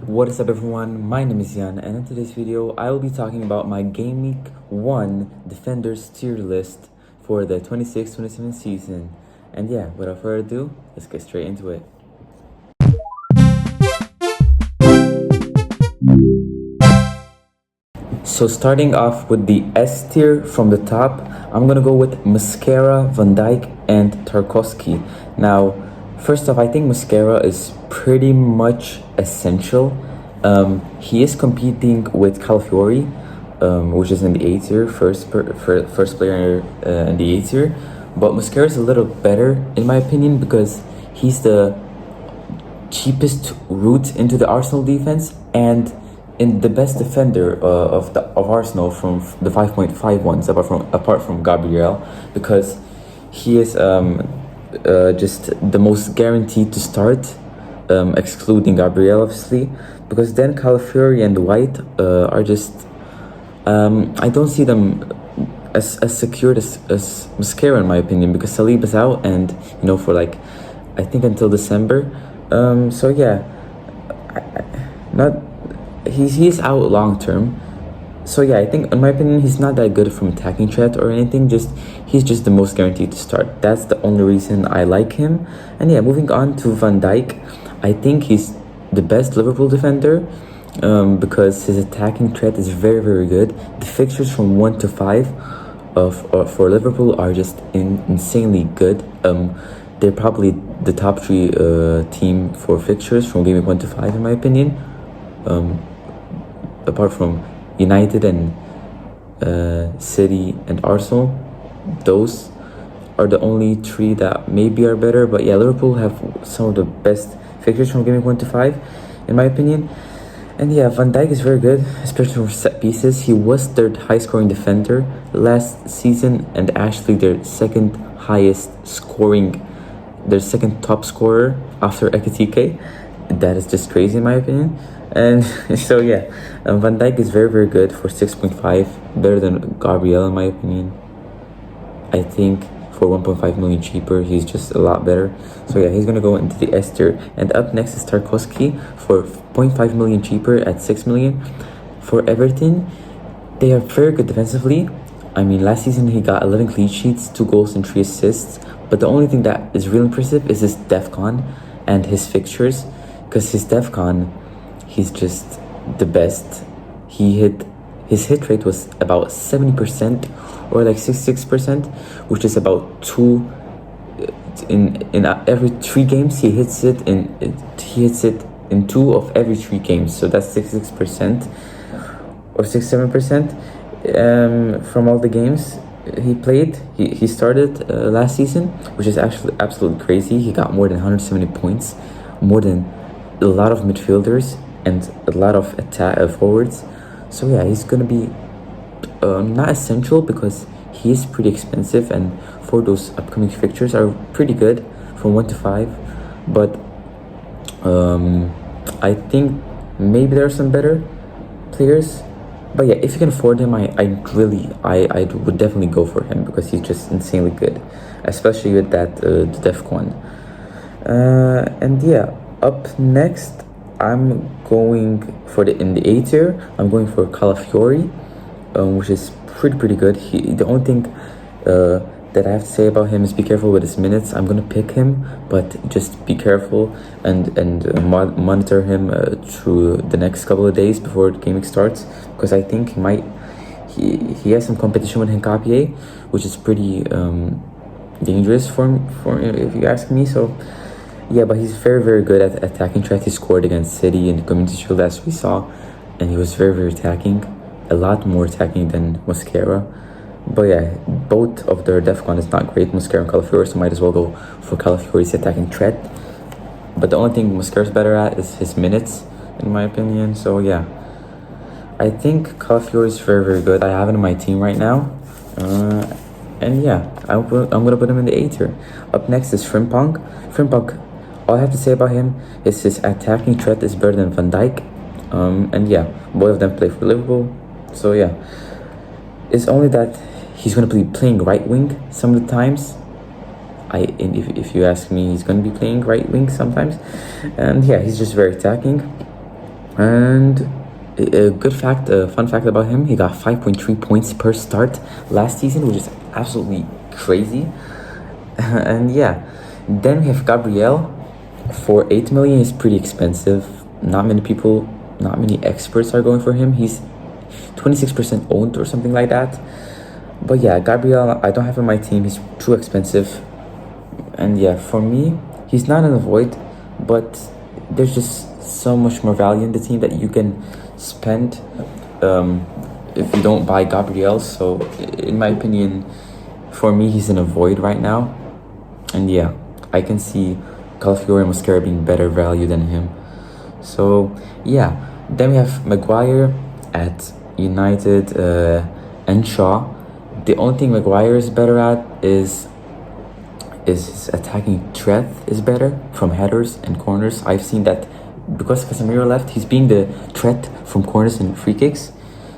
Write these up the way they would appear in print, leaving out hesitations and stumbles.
What is up everyone, my name is Jan, and in today's video I will be talking about my Game Week 1 Defenders tier list for the 26-27 season. And yeah, without further ado, let's get straight into it. So starting off with the S tier from the top, I'm gonna go with Mascara, Van Dijk, and Tarkowski. Now, first off, I think Mascara is pretty much essential. He is competing with Calafiori, which is in the A tier, first player in the A tier. But Mascara is a little better in my opinion because he's the cheapest route into the Arsenal defense and in the best defender of Arsenal from the 5.5 ones, apart from Gabriel, because he is just the most guaranteed to start, excluding Gabriel obviously, because then Calafiori and White are just I don't see them as secured as Mascara in my opinion, because Salib is out and for like I think until December. So yeah, he's out long term. So yeah, I think in my opinion he's not that good from attacking threat or anything. He's just the most guaranteed to start. That's the only reason I like him. And yeah, moving on to Van Dijk, I think he's the best Liverpool defender because his attacking threat is very, very good. The fixtures from 1 to 5 for Liverpool are just insanely good. They're probably the top 3 team for fixtures from game 1 to 5 in my opinion. Apart from United and City and Arsenal, those are the only 3 that maybe are better. But yeah, Liverpool have some of the best fixtures from game 1 to 5 in my opinion. And yeah, Van Dijk is very good, especially for set pieces. He was their high scoring defender last season and actually their second top scorer after Ekitike. That is just crazy in my opinion. And so yeah, Van Dijk is very, very good for 6.5, better than Gabriel in my opinion. I think for 1.5 million cheaper, he's just a lot better. So yeah, he's gonna go into the S tier. And up next is Tarkowski for 0.5 million cheaper at 6 million. For Everton, they are very good defensively. I mean, last season he got 11 clean sheets, 2 goals and 3 assists. But the only thing that is real impressive is his DEFCON and his fixtures, because his DEFCON, he's just the best. His hit rate was about 70% or like 66%, which is about 2 in every 3 games he hits it in 2 of every 3 games. So that's 66% or 67% from all the games he played. He started last season, which is actually absolutely crazy. He got more than 170 points, more than a lot of midfielders and a lot of forwards. So yeah, he's gonna be not essential because he is pretty expensive, and for those upcoming fixtures are pretty good from 1 to 5. But I think maybe there are some better players. But yeah, if you can afford him, I would definitely go for him because he's just insanely good, especially with that the DEFCON. And yeah, up next, I'm going for in the A tier. I'm going for Calafiori, which is pretty good. The only thing that I have to say about him is be careful with his minutes. I'm gonna pick him, but just be careful and monitor him through the next couple of days before the gaming starts, because I think he has some competition with Hincapié, which is pretty dangerous for him if you ask me. So yeah, but he's very, very good at attacking threat. He scored against City in the Community Shield as we saw, and he was very, very attacking, a lot more attacking than Mascara. But yeah, both of their DEFCON is not great, Mascara and Calafiori, so might as well go for Calafiori's attacking threat. But the only thing Mascara's better at is his minutes, in my opinion. So yeah, I think Calafiori is very, very good. I have him in my team right now. And yeah, I'm gonna put him in the A tier. Up next is Frimpong. All I have to say about him is his attacking threat is better than Van Dijk. And yeah, both of them play for Liverpool. So yeah, it's only that he's going to be playing right wing some of the times. If you ask me, he's going to be playing right wing sometimes. And yeah, he's just very attacking. And a good fact, a fun fact about him, he got 5.3 points per start last season, which is absolutely crazy. And yeah, then we have Gabriel for 8 million. Is pretty expensive. Not many experts are going for him. He's 26% owned or something like that. But yeah, Gabriel, I don't have him on my team. He's too expensive. And yeah, for me, he's not in the void, but there's just so much more value in the team that you can spend if you don't buy Gabriel. So in my opinion, for me, he's in a void right now. And yeah, I can see Calafiore and Mosquera being better value than him. So yeah, then we have Maguire at United and Shaw. The only thing Maguire is better at is his attacking threat is better from headers and corners. I've seen that because Casemiro left, he's being the threat from corners and free kicks.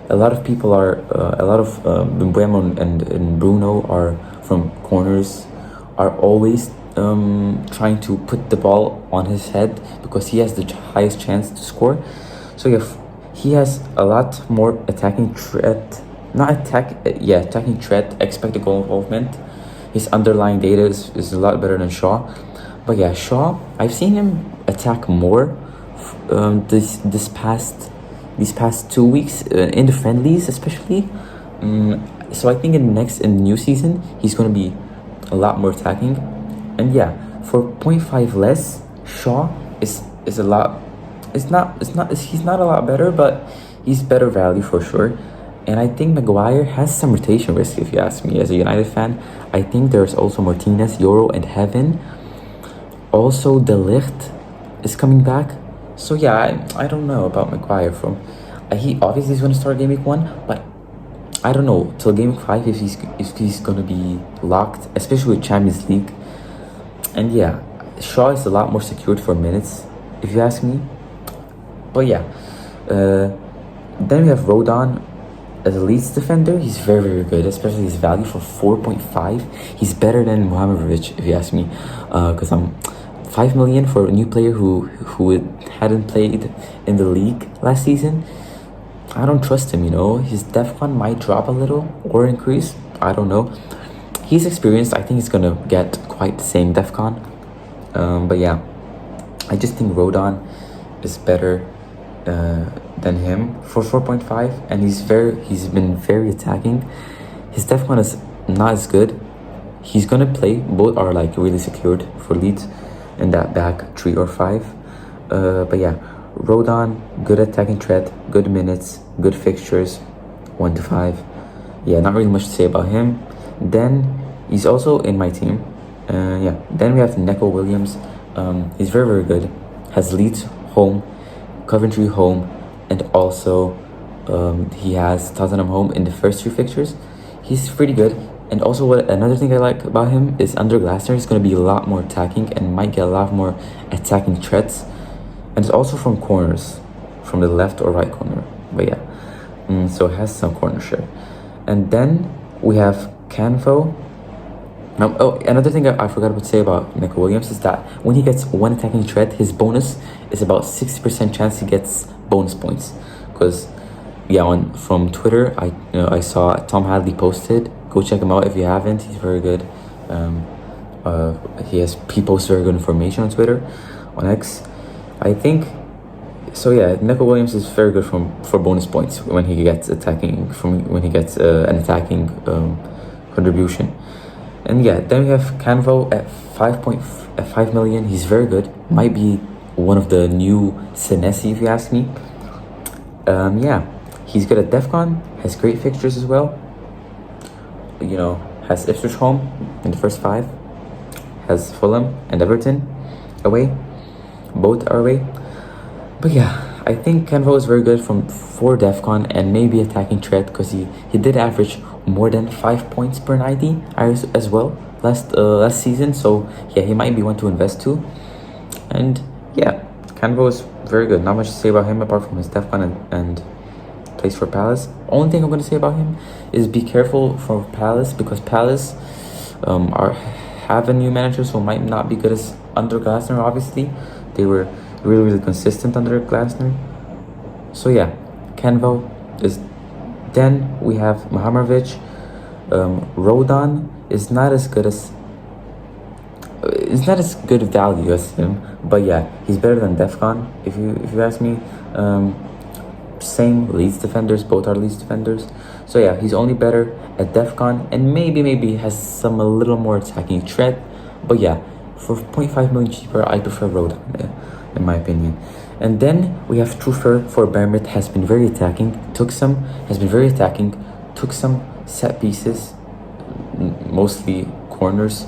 A lot of people are, Mbeumo and Bruno are from corners, are always trying to put the ball on his head because he has the highest chance to score. So yeah, he has a lot more attacking threat, attacking threat, expected goal involvement. His underlying data is a lot better than Shaw. But yeah, Shaw, I've seen him attack more these past 2 weeks in the friendlies especially. So I think in the new season he's going to be a lot more attacking. And yeah, for 0.5 less, Shaw is a lot. He's not a lot better, but he's better value for sure. And I think Maguire has some rotation risk, if you ask me. As a United fan, I think there's also Martinez, Euro, and Heaven. Also, De Ligt is coming back. So yeah, I don't know about Maguire. He obviously is going to start game week 1, but I don't know till game week 5 if he's going to be locked, especially with Champions League. And yeah, Shaw is a lot more secured for minutes, if you ask me. But yeah, then we have Rodon as a Leeds defender. He's very, very good, especially his value for 4.5. He's better than Mohamedovic, if you ask me, because I'm 5 million for a new player who hadn't played in the league last season. I don't trust him, His DEFCON might drop a little or increase. I don't know. He's experienced. I think he's gonna get quite the same DEFCON. But yeah, I just think Rodon is better than him for 4.5, and he's been very attacking. His DEFCON is not as good. He's gonna play. Both are like really secured for Leeds in that back 3 or 5. But yeah, Rodon, good attacking threat, good minutes, good fixtures, 1 to 5. Yeah, not really much to say about him. Then he's also in my team. Yeah. Then we have Neco Williams. He's very, very good. Has Leeds home, Coventry home, and also he has Tottenham home in the first 3 fixtures. He's pretty good. And also, another thing I like about him is under Glasner, he's going to be a lot more attacking and might get a lot more attacking threats. And it's also from corners, from the left or right corner. But yeah, so it has some corner share. And then we have Canvo. Another thing I forgot to say about Neco Williams is that when he gets 1 attacking threat, his bonus is about 60% chance he gets bonus points. Because yeah, from Twitter, I saw Tom Hadley posted. Go check him out if you haven't. He's very good. He posts very good information on Twitter, on X. I think so. Yeah, Neco Williams is very good for bonus points when he gets attacking an attacking contribution. And yeah, then we have Canvo at 5 million. He's very good. Might be one of the new Senesi, if you ask me. Yeah, he's good at DEFCON. Has great fixtures as well. Has Ipswich home in the first 5. Has Fulham and Everton away. Both are away. But yeah, I think Canvo is very good for DEFCON and maybe attacking threat because he did average more than 5 points per 90 as well last season. So yeah, he might be one to invest to. And yeah, Canvo is very good. Not much to say about him apart from his DEFCON and plays for Palace. Only thing I'm going to say about him is be careful for Palace because Palace have a new manager, so might not be good as under Glasner. Obviously, they were really, really consistent under Glasner. So yeah, Canvo is. Then we have Mahamovic. Rodon is not as good as it's not as good value as him, but yeah, he's better than Defcon. If you ask me, same Leeds defenders, both are Leeds defenders. So yeah, he's only better at Defcon, and maybe has some a little more attacking threat. But yeah, for 0.5 million cheaper, I prefer Rodon, in my opinion. And then we have Trufer for Bournemouth, has been very attacking. Took some set pieces, mostly corners.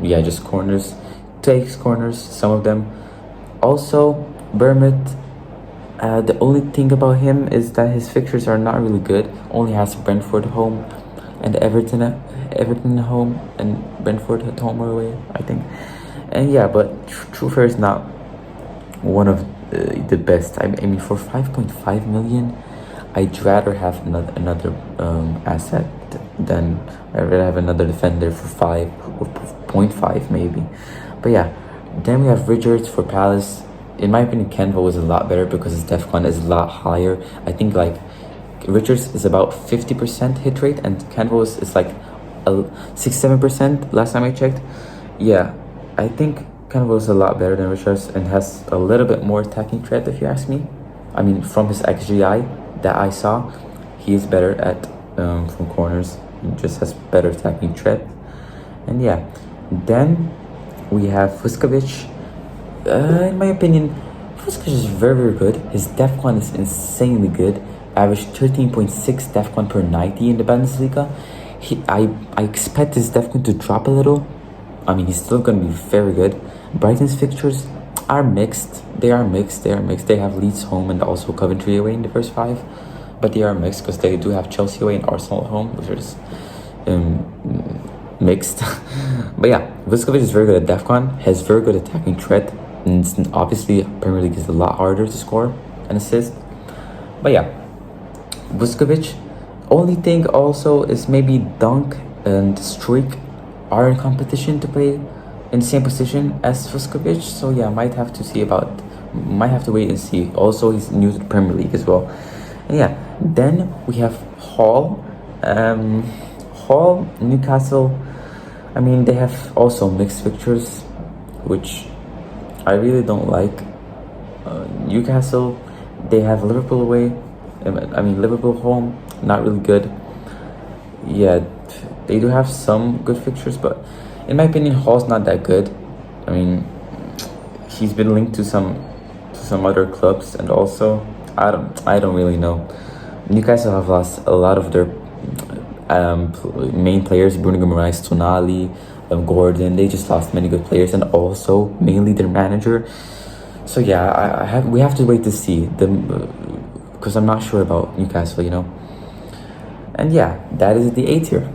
Yeah, just corners. Takes corners, some of them. Also, Bournemouth. The only thing about him is that his fixtures are not really good. Only has Brentford home, and Everton at home, and Brentford at home or away, I think. And yeah, but Trufer is not one of the best. I mean, for 5.5 million, I'd rather have another asset than I'd rather have another defender for 5 or 0.5 maybe. But yeah, then we have Richards for Palace. In my opinion, Canva was a lot better because his DEFCON is a lot higher. I think like Richards is about 50% hit rate, and Canva is like 6-7% last time I checked. Yeah, I think Canva is a lot better than Richards and has a little bit more attacking threat, if you ask me. I mean, from his XGI that I saw, he is better at from corners. He just has better attacking threat. And yeah, then we have Vuskovic. In my opinion, Vuskovic is very good. His DEFCON is insanely good. Averaged 13.6 DEFCON per 90 in the Bundesliga. I expect his DEFCON to drop a little. I mean, he's still going to be very good. Brighton's fixtures are mixed. They have Leeds home and also Coventry away in the first 5. But they are mixed because they do have Chelsea away and Arsenal at home, which is mixed. But yeah, Vuskovic is very good at DEFCON, has very good attacking threat, and obviously Premier League is a lot harder to score and assist. But yeah, Vuskovic. Only thing also is maybe Dunk and Streak are in competition to play in the same position as Vuskovic. So yeah, might have to wait and see. Also, he's new to the Premier League as well. And yeah, then we have Hall. Hall, Newcastle. I mean, they have also mixed fixtures, which I really don't like. Newcastle, they have Liverpool away. I mean, Liverpool home, not really good. Yeah, they do have some good fixtures, but in my opinion, Hall's not that good. I mean, he's been linked to some other clubs, and also I don't really know. Newcastle have lost a lot of their main players: Bruno Guimaraes, Tonali, Gordon. They just lost many good players, and also mainly their manager. So yeah, we have to wait to see them because I'm not sure about Newcastle, And yeah, that is the A tier.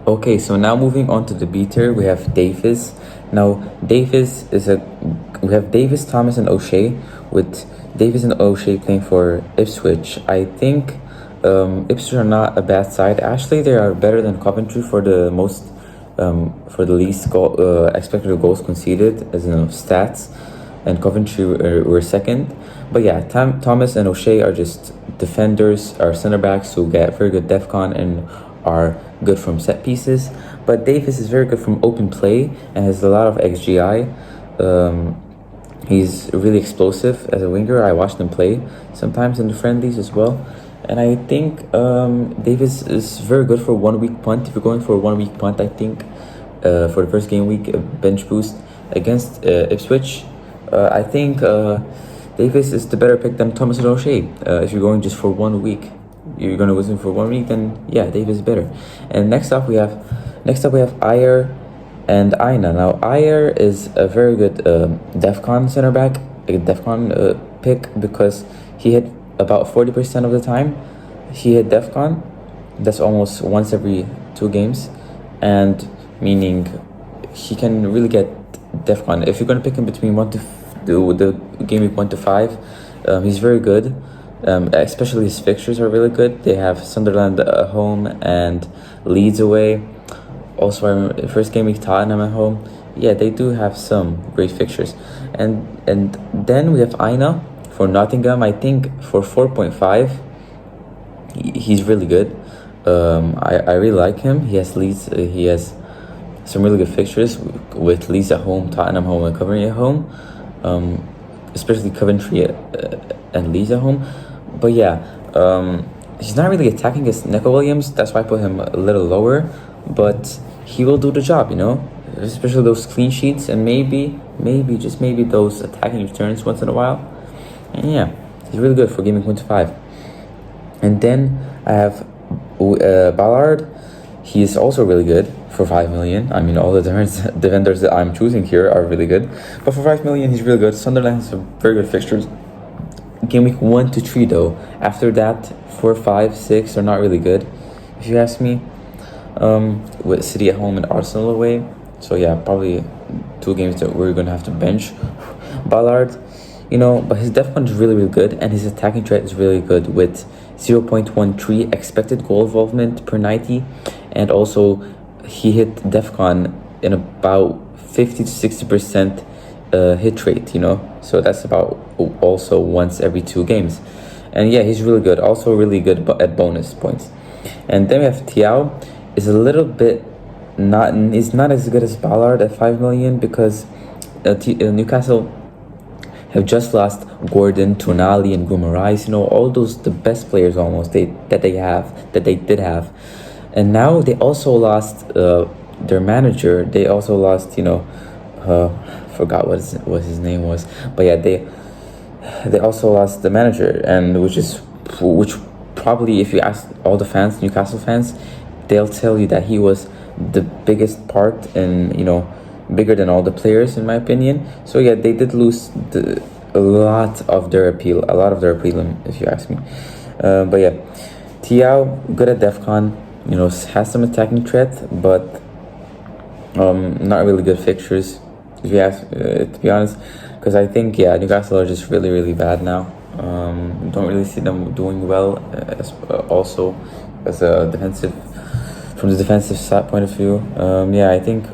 Okay, so now moving on to the B tier, we have Davis. Now we have Davis, Thomas, and O'Shea, with Davis and O'Shea playing for Ipswich. I think Ipswich are not a bad side. Actually, they are better than Coventry for the least expected goals conceded as in stats, and Coventry were second. But yeah, Thomas and O'Shea are just defenders, are center backs who get very good DEFCON and are good from set pieces. But Davis is very good from open play and has a lot of XGI. He's really explosive as a winger. I watched him play sometimes in the friendlies as well. And I think Davis is very good for 1 week punt. If you're going for a 1 week punt, I think for the first game week, bench boost against Ipswich, I think Davis is the better pick than Thomas and O'Shea. If you're going just for 1 week, you're going to listen for 1 week, then yeah, Davis is better. And next up we have Ayer and Aina. Now Ayer is a very good DEFCON center back, a DEFCON pick, because he hit about 40% of the time. He hit DEFCON. That's almost once every 2 games, and meaning he can really get DEFCON. If you're going to pick him between the game week 1 to 5, he's very good. Especially his fixtures are really good. They have Sunderland at home and Leeds away. Also, first game week Tottenham at home. Yeah, they do have some great fixtures. And then we have Aina for Nottingham. I think for 4.5, he's really good. I really like him. He has Leeds. He has some really good fixtures with Leeds at home, Tottenham home, and Coventry at home. Especially Coventry and Leeds at home. But yeah, he's not really attacking against Neco Williams. That's why I put him a little lower. But he will do the job, you know, especially those clean sheets and maybe just maybe those attacking returns once in a while. And yeah, he's really good for gaming 25. And then I have Ballard. He is also really good for 5 million. I mean, all the defenders that I'm choosing here are really good, but for 5 million, he's really good. Sunderland has some very good fixtures. Game week 1 to 3 though. After that, 4, 5, 6 are not really good, if you ask me. With City at home and Arsenal away. So yeah, probably 2 games that we're gonna have to bench Ballard. You know, but his DEFCON is really good, and his attacking threat is really good with 0.13 expected goal involvement per 90, and also he hit DEFCON in about 50 to 60% hit rate, you know, so that's about also once every 2 games. And yeah, he's really good, also really good at bonus points. And then we have Thiaw. Is a little bit is not as good as Ballard at 5 million because Newcastle have just lost Gordon, Tonali, and Guimaraes. You know, all those the best players almost they did have, and now they also lost their manager. They also lost, you know, forgot what his name was, but yeah, they also lost the manager, and which probably, if you ask all the fans, Newcastle fans, they'll tell you that he was the biggest part and, you know, bigger than all the players in my opinion. So yeah, they did lose a lot of their appeal, if you ask me. But yeah, Thiaw, good at DEFCON, you know, has some attacking threat, but not really good fixtures, if you ask, to be honest, because I think, yeah, Newcastle are just really bad now. Don't really see them doing well, also as a from the defensive side point of view. Yeah, I think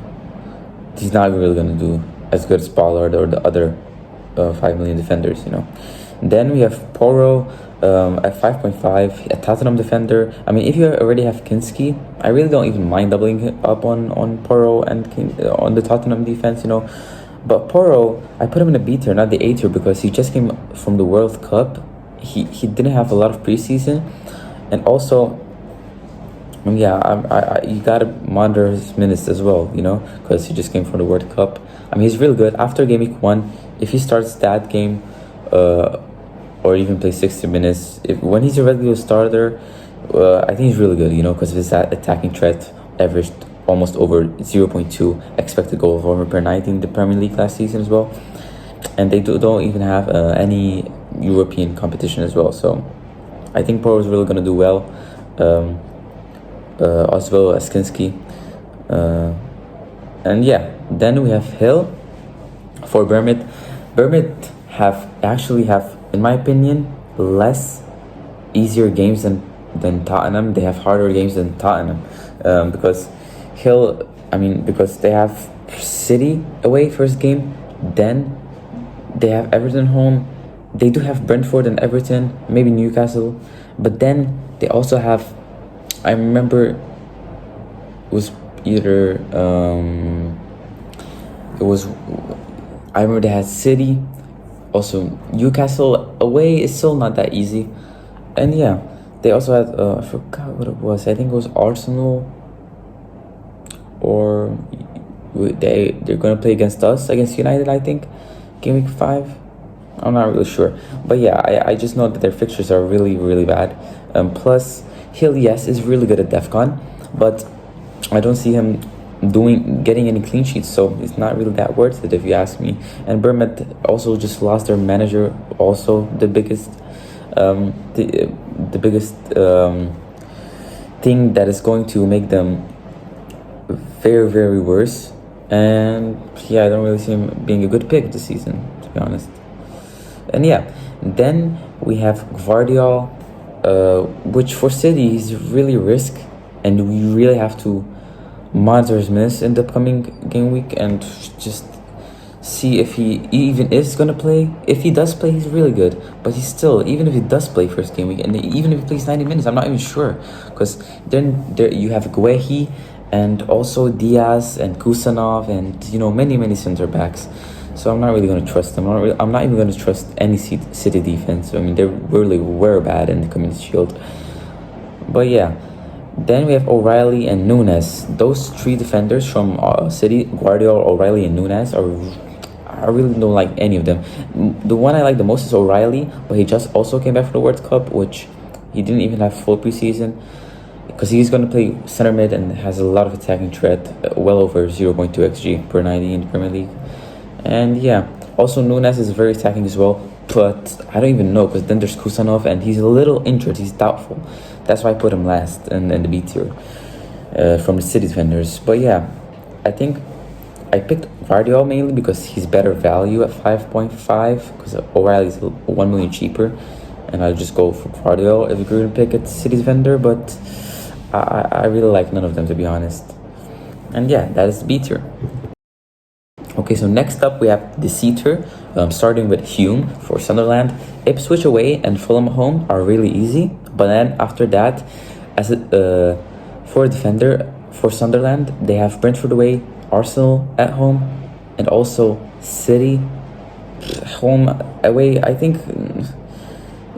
he's not really going to do as good as Ballard or the other 5 million defenders, you know. Then we have Porro at 5.5, a Tottenham defender. I mean, if you already have Kinski, I really don't even mind doubling up on Porro and on the Tottenham defense, you know. But Porro, I put him in a B tier, not the A tier, because he just came from the World Cup. He didn't have a lot of preseason, and also, yeah, you gotta monitor his minutes as well, you know, because he just came from the World Cup. I mean, he's really good. After game week 1, if he starts that game, or even plays 60 minutes, when he's a regular starter, I think he's really good, you know, because of his attacking threat, averaged almost over 0.2 expected goal involvement per 90 in the Premier League last season as well. And they don't even have any European competition as well. So I think Porro is really going to do well. As well as Kinski. And yeah, then we have Hill for Bournemouth. Bournemouth have, in my opinion, less easier games than Tottenham. They have harder games than Tottenham, because Hill, because they have City away first game, then they have Everton home. They do have Brentford and Everton, maybe Newcastle, but then they also have, I remember it was either I remember they had City, also Newcastle away is still not that easy, and yeah, they also had I forgot what it was. I think it was Arsenal, or they're gonna play against United. I think game week 5. I'm not really sure, but yeah, I just know that their fixtures are really bad. Plus, Hill, yes, is really good at DEFCON, but I don't see him getting any clean sheets, so it's not really that worth it, if you ask me. And Bournemouth also just lost their manager, also the biggest thing that is going to make them very worse. And yeah, I don't really see him being a good pick this season, to be honest. And yeah, then we have Gvardiol, which for City is really risk, and we really have to monitor his minutes in the upcoming game week and just see if he even is gonna play. If he does play, he's really good. But he's still, even if he does play first game week, and even if he plays 90 minutes, I'm not even sure. Because then there you have Guehi and also Diaz and Kusanov and many center backs. So I'm not really gonna trust them. I'm not even gonna trust any City defense. I mean, they really were bad in the Community Shield. But yeah. Then we have O'Reilly and Nunes. Those three defenders from City, Guardiola, O'Reilly, and Nunes I really don't like any of them. The one I like the most is O'Reilly, but he just also came back for the World Cup, which he didn't even have full preseason, because he's going to play center mid and has a lot of attacking threat, well over 0.2 xg per 90 in the Premier League. And yeah, also Nunes is very attacking as well, but I don't even know, because then there's Kusanov and he's a little injured, he's doubtful. That's why I put him last in the B tier from the City defenders. But yeah, I think I picked Guardiola mainly because he's better value at 5.5, because O'Reilly's 1 million cheaper, and I'll just go for Guardiola if you're going to pick a City defender. But I really like none of them, to be honest. And yeah, that is the B tier. Okay, so next up we have the C tier, starting with Hume for Sunderland. Ipswich away and Fulham home are really easy, but then after that, for a defender for Sunderland, they have Brentford away, Arsenal at home, and also City home away. I think,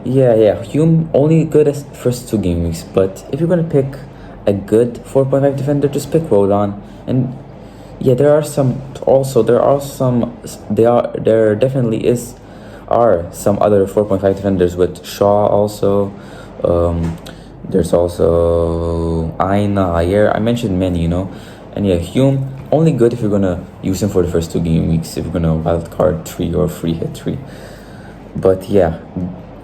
yeah, Hume only good as first 2 game weeks, but if you're gonna pick a good 4.5 defender, just pick Rodon. And yeah, there definitely are some other 4.5 defenders with Shaw also. There's also Ayer. I mentioned many, and yeah, Hume only good if you're gonna use him for the first 2 game weeks, if you're gonna wildcard 3 or free hit 3. But yeah,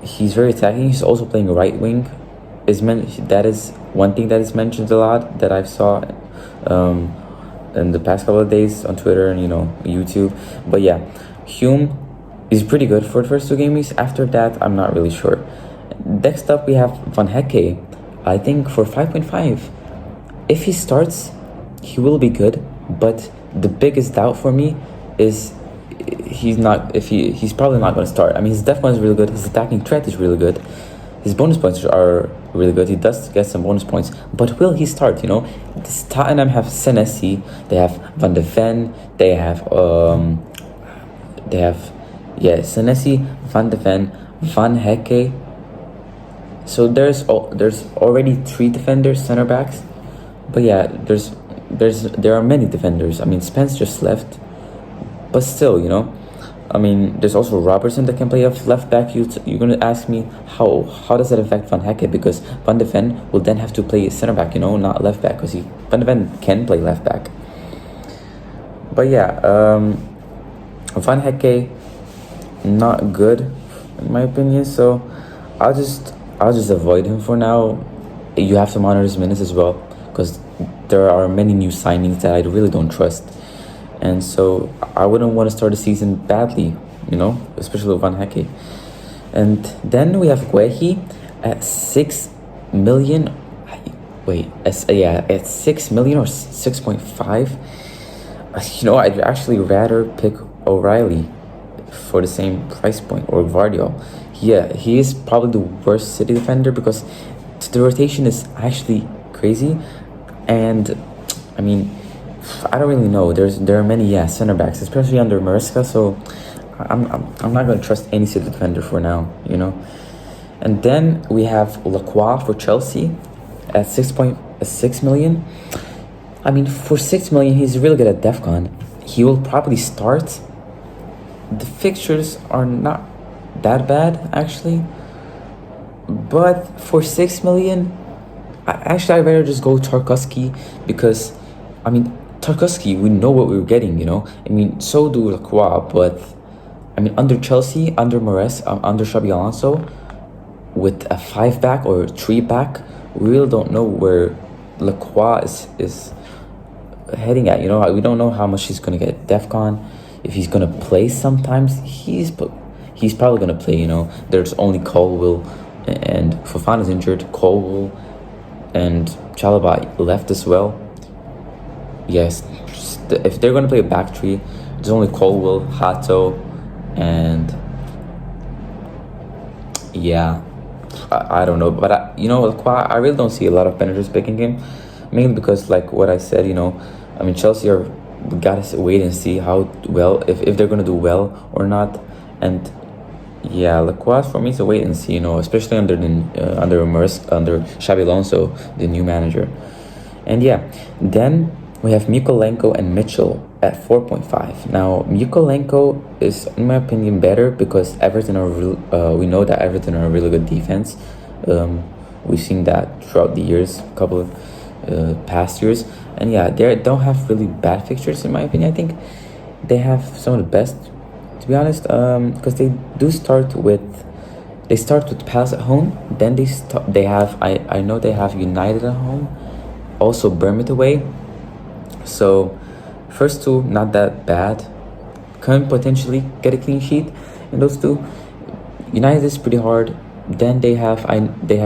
he's very attacking. He's also playing right wing. That is one thing that is mentioned a lot that I've saw in the past couple of days on Twitter and YouTube. But yeah, Hume is pretty good for the first 2 game weeks. After that, I'm not really sure. Next up, we have Van Hecke. I think for 5.5, if he starts, he will be good. But the biggest doubt for me is he's probably not going to start. I mean, his def one is really good. His attacking threat is really good. His bonus points are really good. He does get some bonus points. But will he start, This Tottenham have Senesi, they have Van de Ven, they have Senesi, Van de Ven, Van Hecke. So there's already 3 defenders, center backs. But yeah, there are many defenders. I mean, Spence just left. But still, I mean, there's also Robertson that can play off left back. You're going to ask me how does that affect Van Hecke, because Van de Ven will then have to play center back, not left back, because Van de Ven can play left back. But yeah, Van Hecke not good in my opinion, so I'll just avoid him for now. You have to monitor his minutes as well, because there are many new signings that I really don't trust. And so I wouldn't want to start the season badly, especially with Van Hecke. And then we have Guehi at 6 million. At 6 million or 6.5. I'd actually rather pick O'Reilly for the same price point, or Vardio. Yeah, he is probably the worst City defender because the rotation is actually crazy. And I mean, I don't really know. There are many center backs, especially under Maresca. So I'm not going to trust any City defender for now, And then we have Lacroix for Chelsea at 6 million. I mean, for 6 million, he's really good at DEFCON. He will probably start. The fixtures are not that bad actually, but for 6 million, I'd rather just go Tarkowski, because I mean, Tarkowski, we know what we were getting, I mean, so do Lacroix, but I mean, under Chelsea, under under Xabi Alonso, with a 5-back or 3-back, we really don't know where Lacroix is heading at. We don't know how much he's going to get at DEFCON. If he's going to play sometimes, he's probably going to play, There's only Colwill, and Fofana's injured, Colwill and Chalobah left as well. Yes, if they're going to play a back three, there's only Colwell, Hato, and yeah, I don't know. But I really don't see a lot of managers picking him, mainly because, like what I said, I mean, Chelsea are, we gotta wait and see how well, if they're gonna do well or not. And yeah, Lacroix for me is a wait and see, especially under under Xabi Alonso, the new manager. And yeah, then we have Mykolenko and Mitchell at 4.5. Now, Mykolenko is, in my opinion, better because Everton are we know that Everton are a really good defense. We've seen that throughout the years, a couple of past years. And yeah, they don't have really bad fixtures, in my opinion. I think they have some of the best, to be honest, because they start with Palace at home. Then they have, I know they have United at home, also Bournemouth away. So first two not that bad, can potentially get a clean sheet in those two. United is pretty hard. Then they have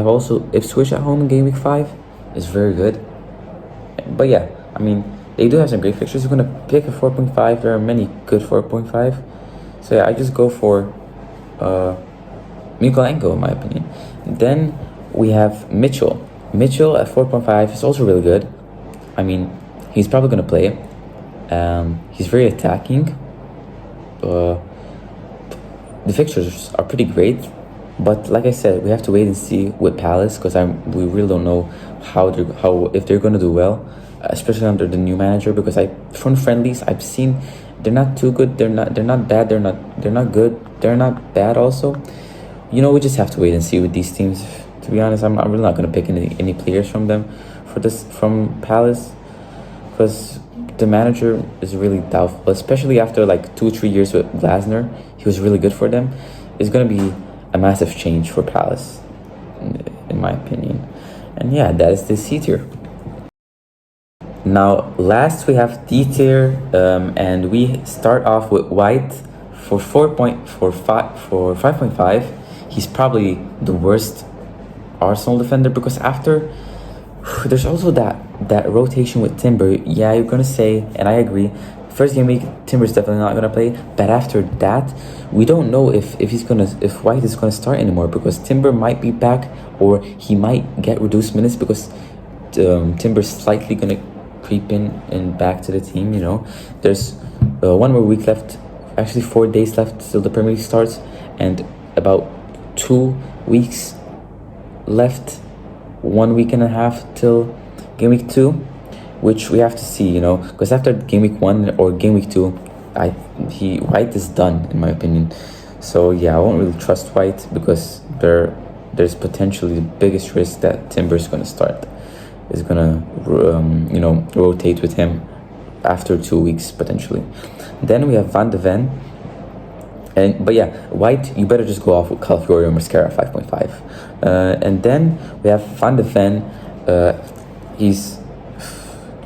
also Ipswich at home in game week 5 is very good. But yeah, I mean, they do have some great fixtures. You're gonna pick a 4.5. There are many good 4.5. So yeah, I just go for Mykolenko, in my opinion. Then we have Mitchell. Mitchell at 4.5 is also really good. I mean, he's probably gonna play. He's very attacking. The fixtures are pretty great, but like I said, we have to wait and see with Palace because we really don't know if they're gonna do well, especially under the new manager. Because from friendlies I've seen, they're not too good. They're not bad. They're not good. They're not bad also. We just have to wait and see with these teams. To be honest, I'm really not gonna pick any players from Palace, because the manager is really doubtful, especially after like 2-3 years with Glasner. He was really good for them. It's gonna be a massive change for Palace, in my opinion. And yeah, that is the C tier. Now, last we have D tier, and we start off with White for 5.5. He's probably the worst Arsenal defender, because after there's also that rotation with Timber. Yeah, you're gonna say, and I agree, first game week Timber's definitely not gonna play, but after that we don't know if White is gonna start anymore, because Timber might be back or he might get reduced minutes, because Timber's slightly gonna creep in and back to the team. There's 1 more week left, actually 4 days left till the Premier League starts, and about 2 weeks left, 1 week and a half till game week 2, which we have to see, because after game week 1 or game week 2, White is done, in my opinion. So yeah, I won't really trust White, because there's potentially the biggest risk that Timber's gonna rotate with him after 2 weeks potentially. Then we have Van de Ven. But yeah, White, you better just go off with Calafiori or Mascara 5.5. And then we have Van de Ven. He's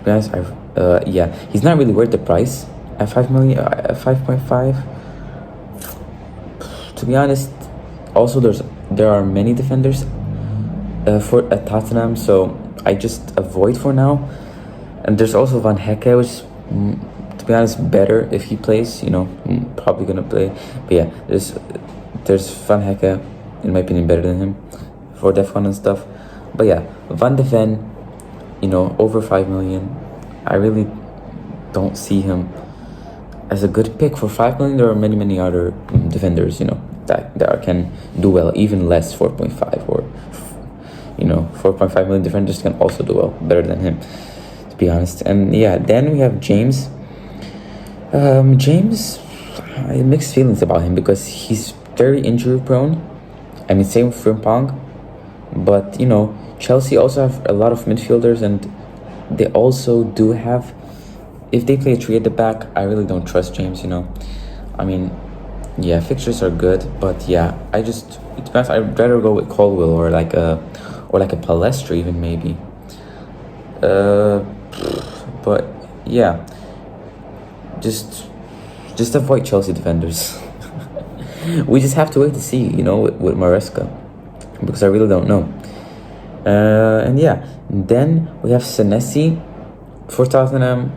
not really worth the price at 5 million, at 5.5. To be honest, also there are many defenders at Tottenham, so I just avoid for now. And there's also Van Hecke, which, to be honest, better if he plays. Probably gonna play. But yeah, there's Van Hecke, in my opinion, better than him for Def 1 and stuff. But yeah, Van de Ven, over 5 million. I really don't see him as a good pick for 5 million. There are many other defenders, that can do well, even less 4.5 or 4.5 million defenders can also do well, better than him, to be honest. And yeah, then we have James. James, I have mixed feelings about him, because he's very injury prone. I mean, same with Frimpong. But Chelsea also have a lot of midfielders, and they also do have, if they play a 3 at the back, I really don't trust James. I mean, yeah, fixtures are good, but yeah, to be honest, I'd rather go with Colwell or like a Palestra even, maybe. But yeah, just avoid Chelsea defenders. We just have to wait to see, with Maresca, because I really don't know. And yeah, then we have Senesi for Tottenham.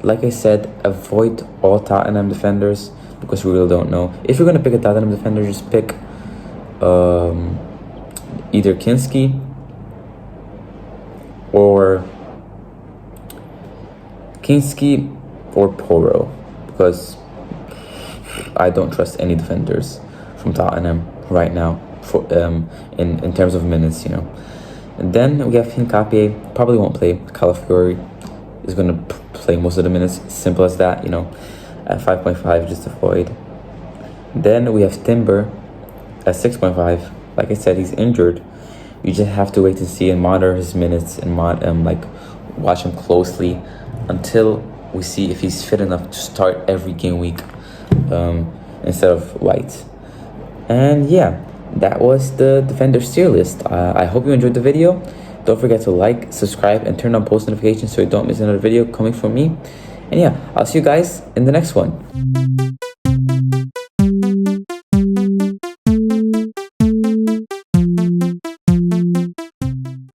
like I said, avoid all Tottenham defenders because we really don't know. If you're gonna pick a Tottenham defender, just pick either Kinski or Poro, because I don't trust any defenders from Tottenham right now for in terms of minutes, you know. And then we have Hincapié, probably won't play. Calafiori is gonna play most of the minutes. Simple as that, you know. At 5.5, just avoid. Then we have Timber at 6.5. Like I said, he's injured. You just have to wait to see and monitor his minutes and like watch him closely until we see if he's fit enough to start every game week instead of White. And yeah, that was the defenders tier list. I hope you enjoyed the video. Don't forget to like, subscribe, and turn on post notifications so you don't miss another video coming from me. And yeah, I'll see you guys in the next one.